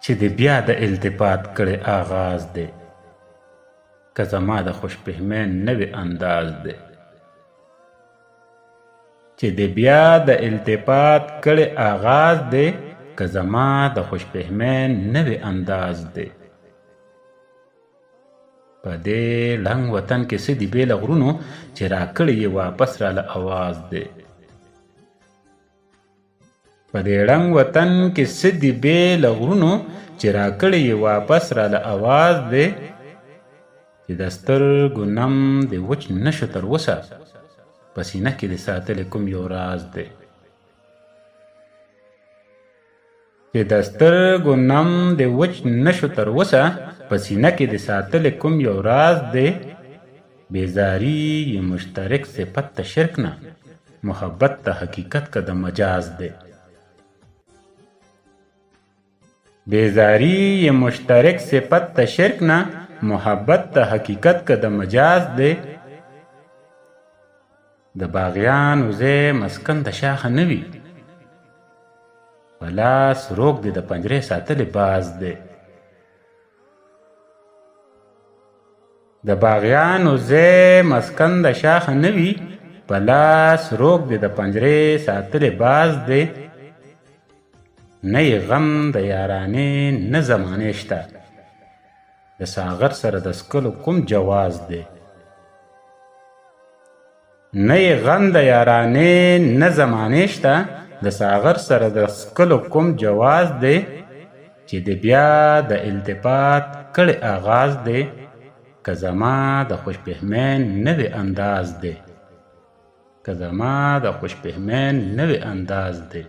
چې د بیا د التفات کړی آغاز دی، که زما د خوشفهمۍ نوی انداز دی. چې د بیا د التفات کړی آغاز دی، که زما د خوشفهمۍ نوی انداز دی. په دې لنګ وطن کې څه دي بې له غرونو، چې راکړی یې واپس راله اواز دی. په دې ړنګ وطن کې څه دي بې له غرونو، چې راکړی یې واپس راله اواز دی. چې د سترګو نم د وچ نشو تر اوسه، په سینه کې د ساتلی کوم یو راز دی. چې د سترګو نم د وچ نشو تر اوسه، په سینه کې د ساتلی کوم یو راز دی. بیزاری یې مشترک صفت ته شرک نه، محبت ته حقیقت که د مجاز دی. بیزاری یې مشترک صفت ته شرک نه، محبت ته حقیقت که د مجاز دی. د باغیانو ځای مسکن د شاخه نه وي، په لاس روږ دی د پنجرې ساتلی باز دی. د باغیانو ځای مسکن د شاخه نه وي، په لاس روږ دی د پنجرې ساتلی باز دی. نه یې غم د یارانې نه زمانې شته، د ساغر سره د څکلو کوم جواز دی. نه یې غم د یارانې نه زمانې شته، د ساغر سره د څکلو کوم جواز دی. چې د بیا د التفات کړی آغاز دی، که زما د خوشفهمۍ نوی انداز دی. که زما د خوشفهمۍ نوی انداز دی.